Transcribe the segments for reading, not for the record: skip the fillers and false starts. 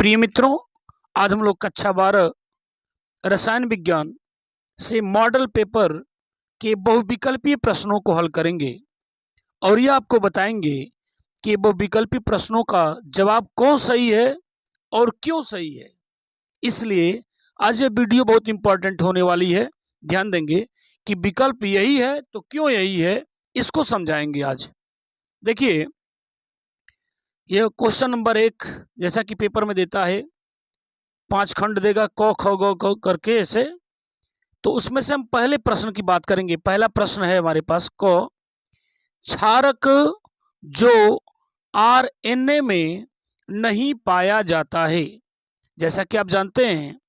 प्रिय मित्रों, आज हम लोग कक्षा 12 रसायन विज्ञान से मॉडल पेपर के बहुविकल्पीय प्रश्नों को हल करेंगे और यह आपको बताएंगे कि बहुविकल्पीय प्रश्नों का जवाब कौन सही है और क्यों सही है। इसलिए आज ये वीडियो बहुत इंपॉर्टेंट होने वाली है। ध्यान देंगे कि विकल्प यही है तो क्यों यही है, इसको समझाएंगे आज। देखिए, यह क्वेश्चन नंबर 1 जैसा कि पेपर में देता है, 5 खंड देगा क ख ग क करके ऐसे। तो उसमें से हम पहले प्रश्न की बात करेंगे। पहला प्रश्न है हमारे पास क, क्षारक जो आरएनए में नहीं पाया जाता है। जैसा कि आप जानते हैं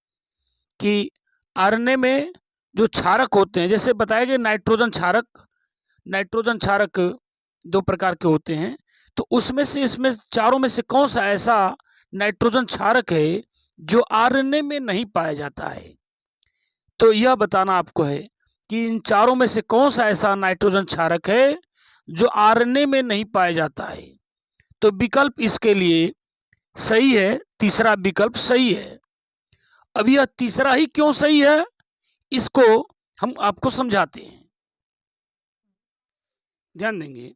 कि आरएनए में जो क्षारक होते हैं, जैसे बताया गया नाइट्रोजन क्षारक 2 प्रकार के होते हैं। तो उसमें से इसमें चारों में से कौन सा ऐसा नाइट्रोजन क्षारक है जो आरएनए में नहीं पाया जाता है। तो यह बताना आपको है कि इन चारों में से कौन सा ऐसा नाइट्रोजन क्षारक है जो आरएनए में नहीं पाया जाता है। तो विकल्प इसके लिए सही है, तीसरा विकल्प सही है। अब यह तीसरा ही क्यों सही है, इसको हम आपको समझाते हैं। ध्यान देंगे,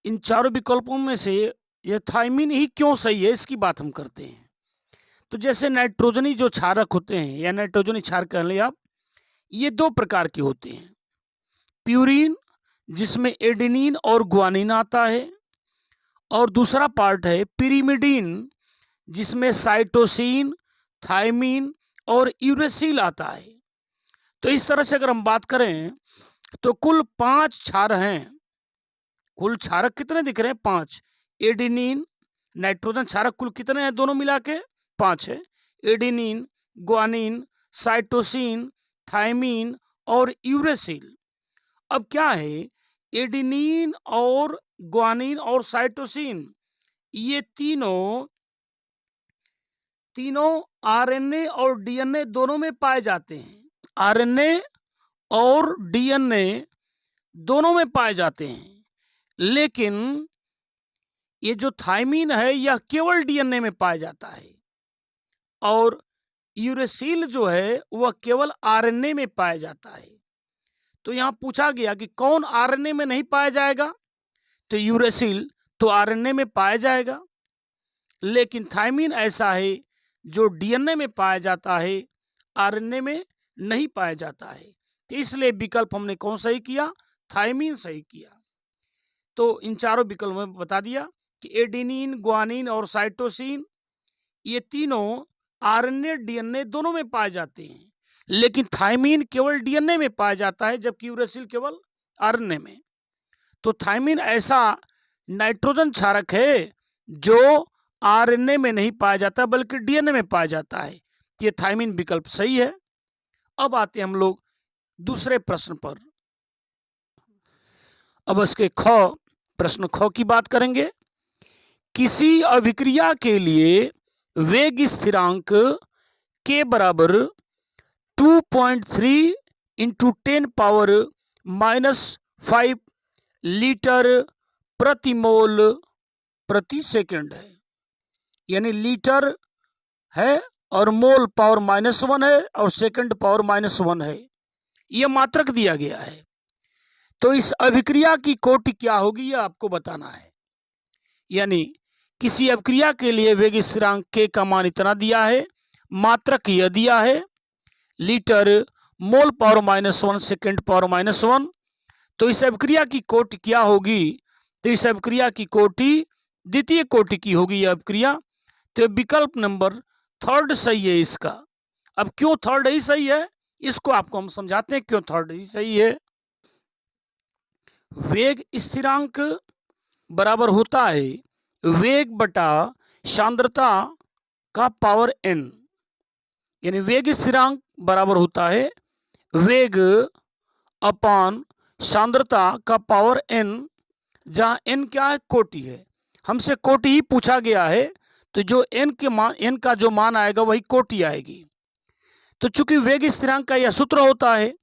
इन चारों विकल्पों में से यह थायमीन ही क्यों सही है, इसकी बात हम करते हैं। तो जैसे नाइट्रोजनी जो क्षारक होते हैं या नाइट्रोजनी क्षारक कह लें आप, ये 2 प्रकार के होते हैं। प्यूरीन जिसमें एडेनिन और ग्वानिन आता है, और दूसरा पार्ट है पिरिमिडीन जिसमें साइटोसिन, थायमीन और यूरेसिल आता है। तो इस तरह से अगर हम बात करें तो कुल 5 क्षार हैं। कुल क्षारक कितने दिख रहे हैं? 5। एडेनिन, नाइट्रोजन क्षारक कुल कितने हैं? दोनों मिला के 5 है। एडेनिन, ग्वानिन, साइटोसिन, थायमीन और यूरेसिल। अब क्या है, एडेनिन और ग्वानिन और साइटोसिन ये तीनों आरएनए और डीएनए दोनों में पाए जाते हैं। आरएनए और डीएनए दोनों में पाए जाते हैं, लेकिन ये जो थायमीन है यह केवल डीएनए में पाया जाता है, और यूरेसिल जो है वह केवल आरएनए में पाया जाता है। तो यहां पूछा गया कि कौन आरएनए में नहीं पाया जाएगा, तो यूरेसिल तो आरएनए में पाया जाएगा, लेकिन थायमीन ऐसा है जो डीएनए में पाया जाता है, आरएनए में नहीं पाया जाता है। तो इसलिए विकल्प हमने कौन सही किया? थायमीन सही किया। तो इन चारों विकल्पों में बता दिया कि एडेनिन, ग्वानिन और साइटोसिन ये तीनों आरएनए डीएनए दोनों में पाए जाते हैं, लेकिन थायमीन केवल डीएनए में पाया जाता है, जबकि यूरेसिल केवल आरएनए में। तो थायमीन ऐसा नाइट्रोजन क्षारक है जो आरएनए में नहीं पाया जाता बल्कि डीएनए में पाया जाता है। ये थायमीन विकल्प सही है। अब आते हैं हम लोग दूसरे प्रश्न पर। अब इसके प्रश्न ख की बात करेंगे। किसी अभिक्रिया के लिए वेग स्थिरांक के बराबर 2.3 × 10⁻⁻5 लीटर प्रति मोल प्रति सेकंड है। यानी लीटर है और मोल पावर -1 है और सेकंड पावर -1 है। यह मात्रक दिया गया है। तो इस अभिक्रिया की कोटि क्या होगी, यह आपको बताना है। यानी किसी अभिक्रिया के लिए वेग स्थिरांक के का मान इतना दिया है, मात्रक यह दिया है, लीटर, मोल पावर -1, सेकंड पावर -1। तो इस अभिक्रिया की कोटि क्या होगी? तो इस अभिक्रिया की कोटि द्वितीय कोटि की होगी यह अभिक्रिया। तो विकल्प नंबर 3 सही है इसका। अब क्यों 3 ही सही है, इसको आपको हम समझाते हैं क्यों 3 ही सही है। वेग स्थिरांक बराबर होता है वेग बटा सांद्रता का पावर n। यानी वेग स्थिरांक बराबर होता है वेग अपान सांद्रता का पावर n, जहां n क्या है? कोटि है। हमसे कोटि ही पूछा गया है, तो जो n का जो मान आएगा वही कोटि आएगी। तो चूंकि वेग स्थिरांक का यह सूत्र होता है,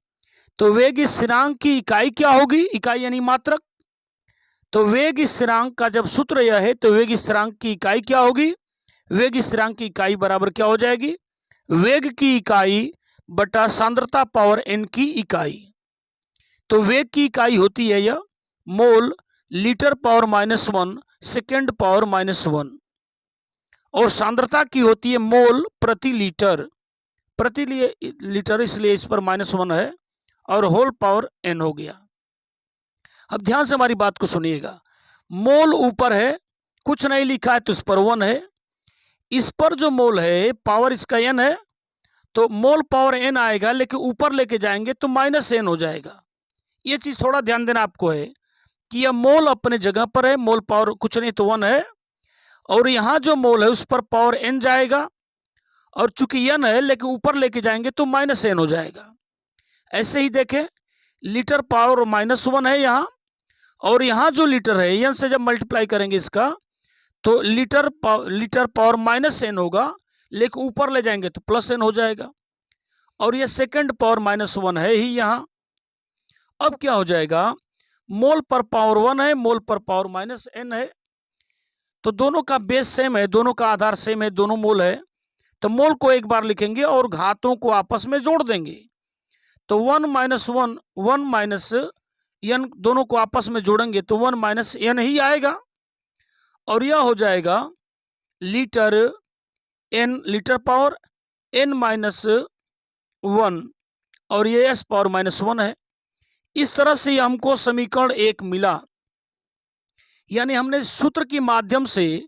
तो वेग स्थिरांक की इकाई क्या होगी? इकाई यानी मात्रक। तो वेग स्थिरांक का जब सूत्र यह है, तो वेग स्थिरांक की इकाई क्या होगी? वेग स्थिरांक की इकाई बराबर क्या हो जाएगी, वेग की इकाई बटा सांद्रता पावर n की इकाई। तो वेग की इकाई होती है यह mole litre power -1 second power -1 और सांद्रता की होती है मोल प्रति लीटर, प्रति लीटर, इसलिए इस पर -1 है और होल पावर n हो गया। अब ध्यान से हमारी बात को सुनिएगा, मोल ऊपर है, कुछ नहीं लिखा है तो इस पर 1 है, इस पर जो मोल है पावर इसका n है तो मोल पावर n आएगा, लेकिन ऊपर लेके जाएंगे तो -n हो जाएगा। ये चीज थोड़ा ध्यान देना आपको है कि यह मोल अपने जगह पर है, मोल पावर कुछ नहीं तो 1 है, और यहां जो मोल है उस पर पावर n जाएगा, और चूंकि n है लेकिन ऊपर लेके जाएंगे तो -n हो जाएगा। ऐसे ही देखें, लीटर पावर -1 है यहाँ, और यहाँ जो लीटर है n से जब मल्टीप्लाई करेंगे इसका तो लीटर पावर -n होगा, लेकिन ऊपर ले जाएंगे तो +n हो जाएगा, और ये सेकंड पावर -1 है ही यहाँ। अब क्या हो जाएगा, मोल पर पावर 1 है, मोल पर पावर -n है, तो दोनों का बेस सेम है, दोनों का आधार सेम है, दोनों मोल है, तो मोल को एक बार लिखेंगे और घातों को आपस में जोड़ देंगे, तो 1 n दोनों को आपस में जोड़ेंगे तो 1 n ही आएगा, और यह हो जाएगा लीटर पावर n-1 और ये s पावर -1 है। इस तरह से हमको समीकरण 1 मिला, यानी हमने सूत्र के माध्यम से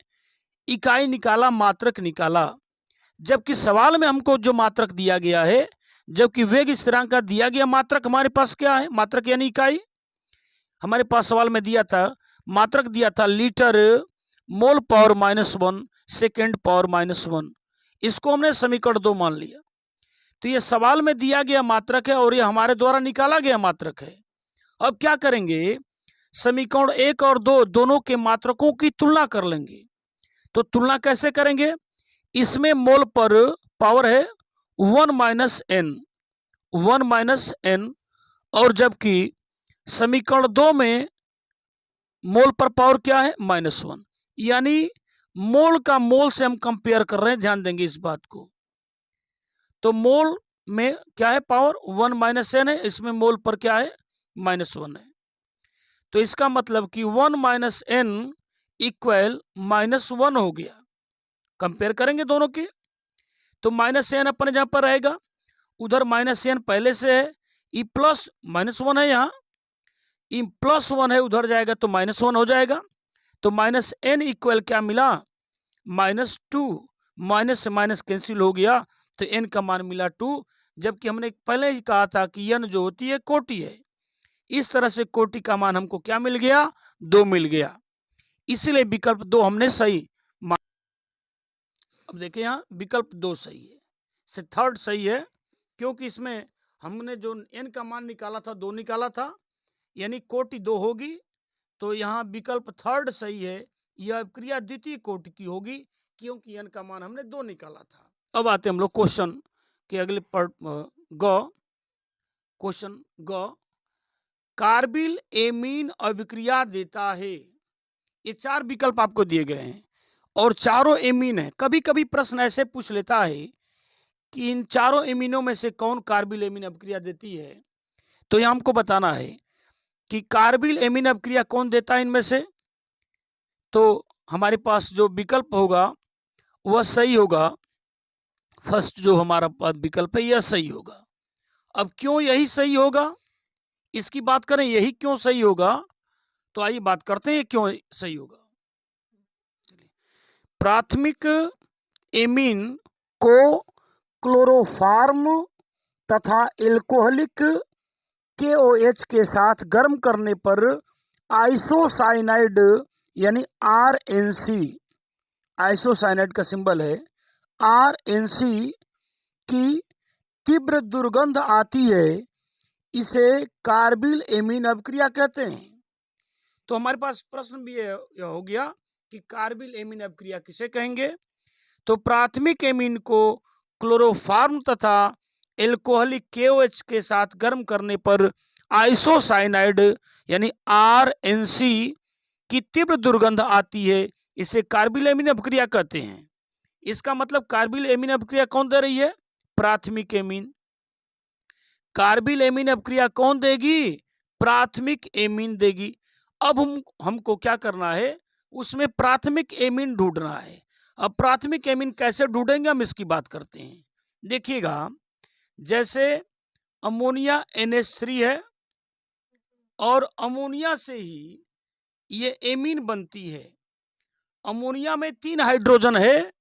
इकाई निकाला, मात्रक निकाला, जबकि सवाल में हमको जो मात्रक दिया गया है, जबकि वेग स्थिरांक का दिया गया मात्रक हमारे पास क्या है, मात्रक यानी इकाई हमारे पास सवाल में दिया था, मात्रक दिया था litre mole power -1 second power -1, इसको हमने समीकरण 2 मान लिया। तो ये सवाल में दिया गया मात्रक है और ये हमारे द्वारा निकाला गया मात्रक है। अब क्या करेंगे, समीकरण 1 और 2 दोनों के मात्रकों की तुलना कर लेंगे। तो तुलना कैसे करेंगे, इसमें मोल पर पावर है 1 n, और जबकि समीकरण 2 में मोल पर पावर क्या है -1, यानी मोल का मोल से हम कंपेयर कर रहे हैं, ध्यान देंगे इस बात को। तो मोल में क्या है पावर 1 - n है, इसमें मोल पर क्या है -1 है, तो इसका मतलब कि 1 - n इक्वल -1 हो गया। कंपेयर करेंगे दोनों के, तो -n अपने जहां पर रहेगा, उधर -n पहले से है, ई प्लस -1 है, यहाँ ई +1 है, उधर जाएगा तो -1 हो जाएगा, तो -n इक्वल क्या मिला -2, माइनस से माइनस कैंसिल हो गया तो n का मान मिला 2, जबकि हमने पहले ही कहा था कि n जो होती है कोटि है, इस तरह से कोटि का मान हमको क्या मिल गया 2 मिल गया, इसीलिए विकल्प 2 हमने सही मान। अब देखिए यहाँ विकल्प 2 सही है, से थर्ड सही है, क्योंकि इसमें हमने जो n का मान निकाला था 2 निकाला था, यानी कोटि 2 होगी, तो यहाँ विकल्प थर्ड सही है, यह क्रिया द्वितीय कोटि की होगी, क्योंकि n का मान हमने 2 निकाला था। अब आते हम लोग क्वेश्चन के अगले क्वेश्चन ग, कार्बिल एमीन अभिक्रिया देता है। ये 4 विकल्प आपको दिए गए हैं और चारों एमीन है। कभी कभी प्रश्न ऐसे पूछ लेता है कि इन चारों एमीनों में से कौन कार्बिल एमीन अभिक्रिया देती है, तो यह हमको बताना है कि कार्बिल एमीन अभिक्रिया कौन देता है इनमें से। तो हमारे पास जो विकल्प होगा वह सही होगा, फर्स्ट जो हमारा विकल्प है यह सही होगा। अब क्यों यही सही होगा, इसकी बात करें, यही क्यों सही होगा, तो आइए बात करते हैं क्यों सही होगा। प्राथमिक एमीन को क्लोरोफॉर्म तथा एल्कोहलिक KOH के साथ गर्म करने पर आइसोसाइनाइड यानी RNC, आइसोसाइनाइड का सिंबल है RNC की तीव्र दुर्गंध आती है, इसे कार्बिल एमीन अभिक्रिया कहते हैं। तो हमारे पास प्रश्न भी यह हो गया कि कार्बिल एमीन अभिक्रिया किसे कहेंगे। तो प्राथमिक एमीन को क्लोरोफॉर्म तथा एल्कोहलिक KOH के साथ गर्म करने पर आइसोसाइनाइड यानी RNC की तीव्र दुर्गंध आती है, इसे कार्बिल एमीन अभिक्रिया कहते हैं। इसका मतलब कार्बिल एमीन अभिक्रिया कौन दे रही है? प्राथमिक एमीन। कार्बिल एमीन अभिक्रिया कौन देगी? प्राथमिक एमीन देगी। अब हमको क्या करना है? उसमें प्राथमिक एमीन ढूंढना है। अब प्राथमिक एमीन कैसे ढूंढेंगे, हम इसकी बात करते हैं। देखिएगा, जैसे अमोनिया NH3 है और अमोनिया से ही ये एमीन बनती है। अमोनिया में 3 हाइड्रोजन है।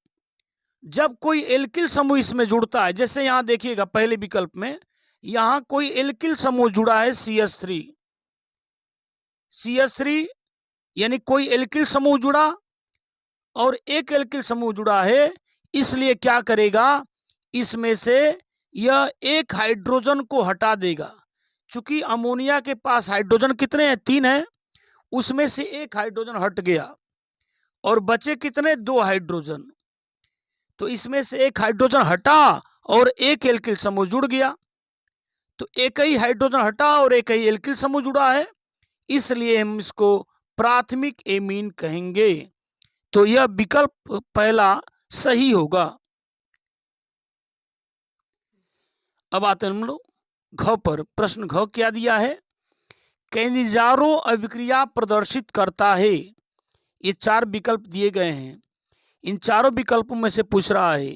जब कोई एल्किल समूह इसमें जुड़ता है, जैसे यहां देखिएगा पहले विकल्प में यहां कोई एल्किल समूह जुड़ा है CH3 यानी कोई एल्किल समूह जुड़ा और एक एल्किल समूह जुड़ा है, इसलिए क्या करेगा? इसमें से यह एक हाइड्रोजन को हटा देगा। चूंकि अमोनिया के पास हाइड्रोजन कितने हैं? 3 हैं। उसमें से एक हाइड्रोजन हट गया और बचे कितने? 2 हाइड्रोजन। तो इसमें से एक हाइड्रोजन हटा और एक एल्किल समूह जुड़ गया। तो एक ही हाइड्रोजन हटा और एक ही एल्किल समूह जुड़ा है, इसलिए हम इसको प्राथमिक एमीन कहेंगे। तो यह विकल्प पहला सही होगा। अब आते हैं हम लोग घ पर। प्रश्न घ क्या दिया है? कैनिजारो अभिक्रिया प्रदर्शित करता है। ये 4 विकल्प दिए गए हैं। इन चारों विकल्पों में से पूछ रहा है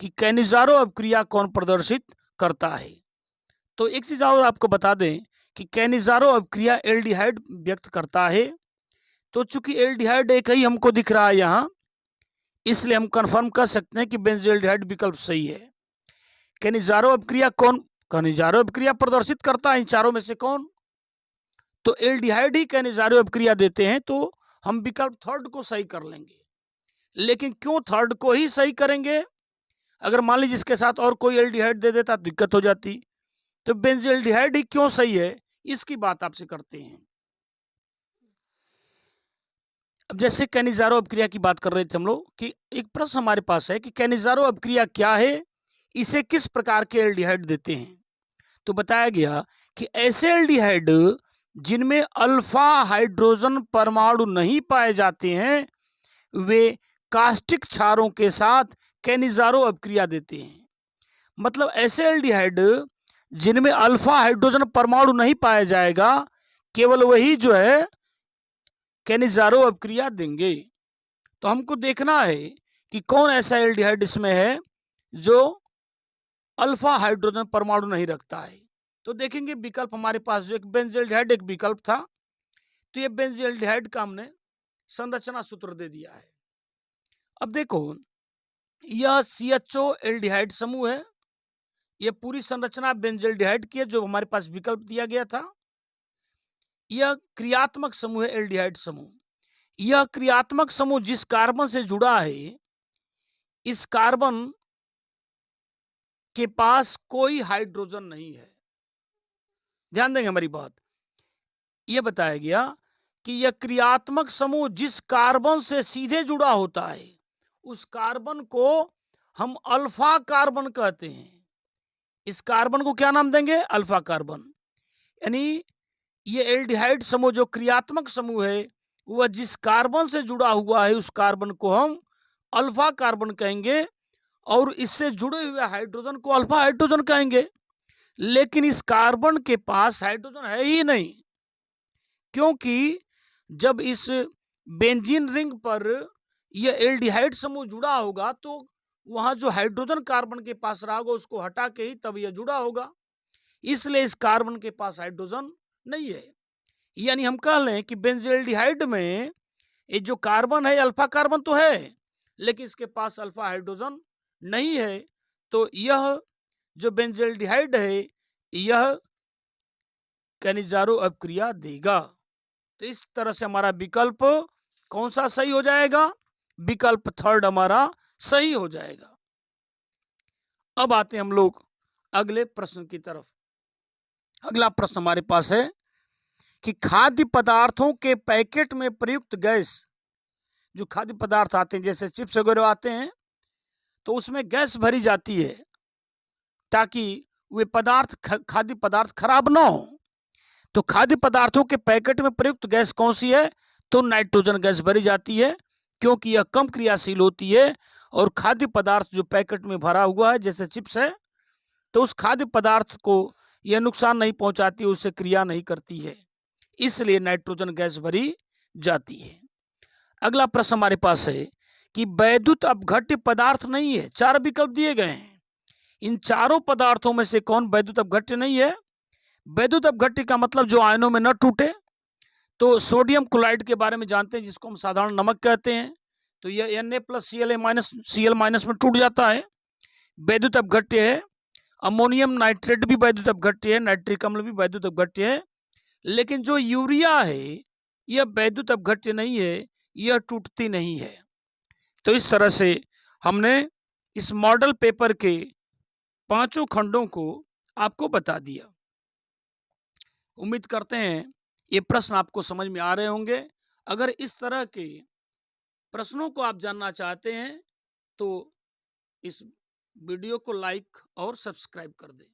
कि कैनिजारो अभिक्रिया कौन प्रदर्शित करता है। तो एक चीज और आपको बता दें कि कैनिजारो अभिक्रिया एल्डिहाइड व्यक्त करता है। तो चूंकि एल्डिहाइड एक ही हमको दिख रहा है यहाँ, इसलिए हम कंफर्म कर सकते हैं कि बेंजोएल्डिहाइड विकल्प सही है। कैनिजारो अभिक्रिया कौन कैनिजारो अभिक्रिया प्रदर्शित करता है? इन चारों में से कौन? तो एल्डिहाइड ही कैनिजारो अभिक्रिया देते हैं, तो हम विकल्प थर्ड को सही कर लेंगे। लेकिन क्यों थर्ड को ही सही करेंगे? अगर मान लीजिए इसके साथ और कोई एल्डिहाइड दे देता तो दिक्कत हो जाती। तो बेंजोएल्डिहाइड ही क्यों सही है, इसकी बात आपसे करते हैं। अब जैसे कैनिजारो अभिक्रिया की बात कर रहे थे हम लोग कि एक प्रश्न हमारे पास है कि कैनिजारो अभिक्रिया क्या है, इसे किस प्रकार के एल्डिहाइड देते हैं। तो बताया गया कि ऐसे एल्डिहाइड जिनमें अल्फा हाइड्रोजन परमाणु नहीं पाए जाते हैं, वे कास्टिक क्षारों के साथ कैनिजारो अभिक्रिया देते हैं। मतलब ऐसे एल्डिहाइड जिनमें अल्फा हाइड्रोजन परमाणु नहीं पाया जाएगा, केवल वही जो है कैनिजारो अभिक्रिया देंगे। तो हमको देखना है कि कौन ऐसा एल्डिहाइड इसमें है जो अल्फा हाइड्रोजन परमाणु नहीं रखता है। तो देखेंगे विकल्प हमारे पास जो एक बेंजोएल्डिहाइड एक विकल्प था, तो ये बेंजोएल्डिहाइड का हमने संरचना सूत्र दे दिया है। अब देखो, यह CHO एल्डिहाइड समूह है। यह पूरी संरचना बेंजोएल्डिहाइड की है जो हमारे पास विकल्प दिया गया था। यह क्रियात्मक समूह है एल्डिहाइड समूह। यह क्रियात्मक समूह जिस कार्बन से जुड़ा है, इस कार्बन के पास कोई हाइड्रोजन नहीं है। ध्यान देंगे हमारी बात। यह बताया गया कि यह क्रियात्मक समूह जिस कार्बन से सीधे जुड़ा होता है, उस कार्बन को हम अल्फा कार्बन कहते हैं। इस कार्बन को क्या नाम देंगे? Alpha carbon. यानी ये एल्डिहाइड समूह जो क्रियात्मक समूह है, वह जिस कार्बन से जुड़ा हुआ है, उस कार्बन को हम अल्फा कार्बन कहेंगे और इससे जुड़े हुए हाइड्रोजन को अल्फा हाइड्रोजन कहेंगे। लेकिन इस कार्बन के पास हाइड्रोजन है ही नहीं, क्योंकि जब इस बेंजीन रिंग पर यह एल्डिहाइड समूह जुड़ा होगा तो वहां जो हाइड्रोजन कार्बन के पास रहा होगा उसको हटा के ही तब यह जुड़ा होगा। इसलिए इस कार्बन के पास हाइड्रोजन नहीं है। यानी हम कह लें कि बेंजोएल्डिहाइड में ये जो कार्बन है अल्फा कार्बन तो है, लेकिन इसके पास अल्फा हाइड्रोजन नहीं है। तो यह जो बेंजोएल्डिहाइड है यह कैनिजारो अभिक्रिया देगा। तो इस तरह से हमारा विकल्प कौन सा सही हो जाएगा? विकल्प थर्ड हमारा सही हो जाएगा। अब आते हैं हम लोग अगले प्रश्न की तरफ। अगला प्रश्न हमारे पास है कि खाद्य पदार्थों के पैकेट में प्रयुक्त गैस, जो खाद्य पदार्थ आते हैं जैसे चिप्स वगैरह आते हैं, तो उसमें गैस भरी जाती है ताकि वे पदार्थ खाद्य पदार्थ खराब ना हो। तो खाद्य पदार्थों के पैकेट में प्रयुक्त गैस कौन सी है? तो नाइट्रोजन गैस भरी जाती है। क्योंकि यह कम क्रियाशील होती है और खाद्य पदार्थ जो पैकेट में भरा हुआ है जैसे चिप्स है, तो उस खाद्य पदार्थ को यह नुकसान नहीं पहुंचाती, उससे क्रिया नहीं करती है, इसलिए नाइट्रोजन गैस भरी जाती है। अगला प्रश्न हमारे पास है कि वैद्युत अपघट्य पदार्थ नहीं है। 4 विकल्प दिए गए हैं, इन चारों पदार्थों में से कौन वैद्युत अपघट्य नहीं है? वैद्युत अपघट्य का मतलब जो आयनों में न टूटे। तो सोडियम क्लोराइड के बारे में जानते हैं, जिसको हम साधारण नमक कहते हैं, तो यह Na+Cl- में टूट जाता है, वैद्युत अपघट्य है। अमोनियम नाइट्रेट भी वैद्युत अपघट्य है, नाइट्रिक अम्ल भी वैद्युत अपघट्य है। लेकिन जो यूरिया है यह वैद्युत अपघट्य नहीं है, यह टूटती नहीं है। तो इस तरह से हमने इस मॉडल पेपर के 5 खंडों को आपको बता दिया। उम्मीद करते हैं ये प्रश्न आपको समझ में आ रहे होंगे। अगर इस तरह के प्रश्नों को आप जानना चाहते हैं तो इस वीडियो को लाइक और सब्सक्राइब कर दें।